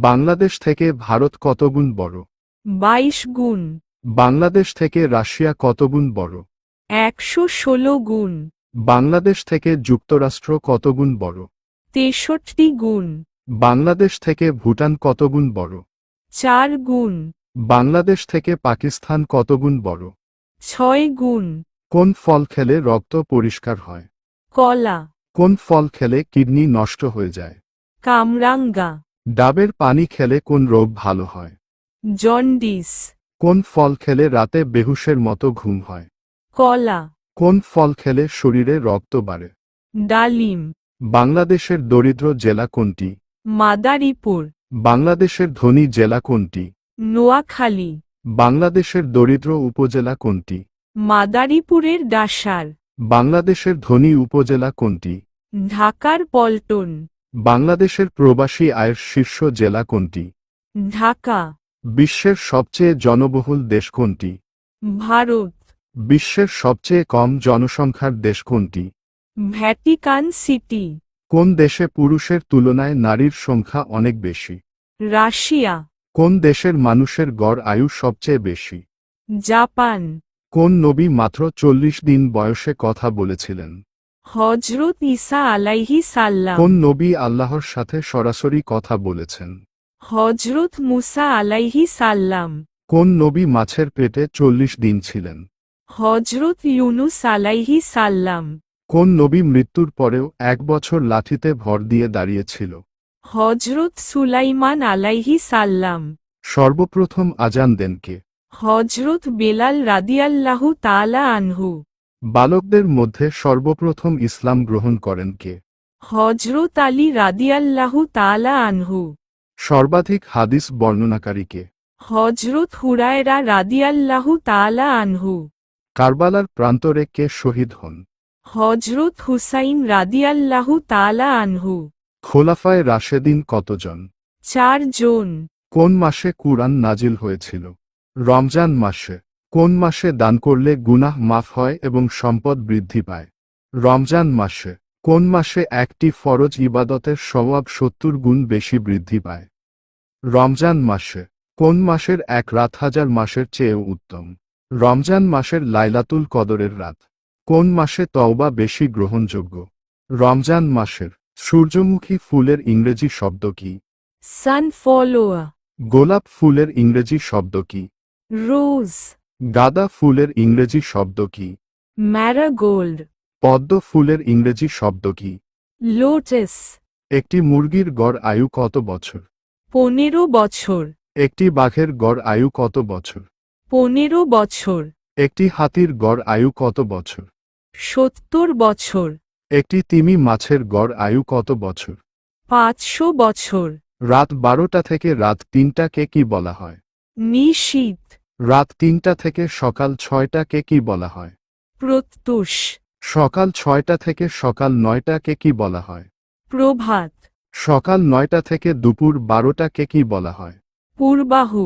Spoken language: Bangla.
বাংলাদেশ থেকে ভারত কত গুণ বড়? 22 গুণ। বাংলাদেশ থেকে রাশিয়া কত গুণ বড়? 116 গুণ। বাংলাদেশ থেকে যুক্তরাষ্ট্র কত গুণ বড়? 63 গুণ। বাংলাদেশ থেকে ভুটান কত গুণ বড়? 4 গুণ। বাংলাদেশ থেকে পাকিস্তান কত গুণ বড়? 6 গুণ। কোন ফল খেলে রক্ত পরিষ্কার হয়? কলা। কোন ফল খেলে কিডনি নষ্ট হয়ে যায়? কামরাঙ্গা। ডাবের পানি খেলে কোন রোগ ভালো হয়? জন্ডিস। কোন ফল খেলে রাতে বেহুশের মতো ঘুম হয়? কলা। কোন ফল খেলে শরীরে রক্ত বাড়ে? ডালিম। বাংলাদেশের দরিদ্র জেলা কোনটি? মাদারীপুর। বাংলাদেশের ধনী জেলা কোনটি? নোয়াখালী। বাংলাদেশের দরিদ্র উপজেলা কোনটি? মাদারীপুরের ডাসার। বাংলাদেশের ধনী উপজেলা কোনটি? ঢাকার পল্টন। বাংলাদেশের প্রবাসী আয়ের শীর্ষ জেলা কোনটি? ঢাকা। বিশ্বের সবচেয়ে জনবহুল দেশ কোনটি? ভারত। বিশ্বের সবচেয়ে কম জনসংখ্যার দেশ কোনটি? Vatican city. কোন দেশে পুরুষের তুলনায় নারীর সংখ্যা অনেক বেশি? রাশিয়া। কোন দেশের মানুষের গড় আয়ু সবচেয়ে বেশি? জাপান। কোন নবী মাত্র 40 দিন বয়সে কথা বলেছিলেন? হজরত ঈসা আলাইহি সাল্লাম। কোন নবী আল্লাহর সাথে সরাসরি কথা বলেছেন? হজরত মুসা আলাইহি সাল্লাম। কোন নবী মাছের পেটে 40 দিন ছিলেন? হজরত ইউনুস আলাইহি সাল্লাম। কোন নবী মৃত্যুর পরেও 1 বছর লাঠিতে ভর দিয়ে দাঁড়িয়েছিল? হজরত সুলাইমান আলাইহি সাল্লাম। সর্বপ্রথম আজান দেন কে? হজরত বেলাল রাদিয়াল্লাহু তাআলা আনহু। বালকদের মধ্যে সর্বপ্রথম ইসলাম গ্রহণ করেন কে? হজরত আলী রাদিয়াল্লাহু তাআলা আনহু। সর্বাধিক হাদিস বর্ণনাকারী কে? হজরত হুরায়রা রাদিয়াল্লাহু তাআলা আনহু। কারবালার প্রান্তরে কে শহীদ হন? হজরত হুসাইন রাদিয়াল্লাহু তাআলা আনহু। খোলাফায়ে রাশেদিন কতজন? 4 জন। কোন মাসে কুরআন নাজিল হয়েছিল? রমজান মাসে। কোন মাসে দান করলে গুনাহ মাফ হয় এবং সম্পদ বৃদ্ধি পায়? রমজান মাসে। কোন মাসে একটি ফরজ ইবাদতের সওয়াব 70 গুণ বেশি বৃদ্ধি পায়? রমজান মাসে। কোন মাসের এক রাত 1000 মাসের চেয়েও উত্তম? রমজান মাসের লাইলাতুল কদরের রাত। কোন মাসে তওবা বেশি গ্রহণযোগ্য? রমজান মাসের। সূর্যমুখী ফুলের ইংরেজি শব্দ কি? সানফ্লাওয়ার। গোলাপ ফুলের ইংরেজি শব্দ কি? রোজ। গাঁদা ফুলের ইংরেজি শব্দ কি? ম্যারিগোল্ড। পদ্ম ফুলের ইংরেজি শব্দ কি? লোটাস। একটি মুরগির গড় আয়ু কত বছর? 15 বছর। একটি বাঘের গড় আয়ু কত বছর? 15 বছর। একটি হাতির গড় আয়ু কত বছর? 70 বছর। একটি তিমি মাছের গড় আয়ু কত বছর? 500 বছর। রাত 12টা থেকে রাত 3টাকে কি বলা হয়? নিশীথ। রাত 3টা থেকে সকাল 6টাকে কি বলা হয়? প্রত্যুষ। সকাল 6টা থেকে সকাল 9টাকে কি বলা হয়? প্রভাত। সকাল 9টা থেকে দুপুর 12টাকে কি বলা হয়? পূর্বাহু।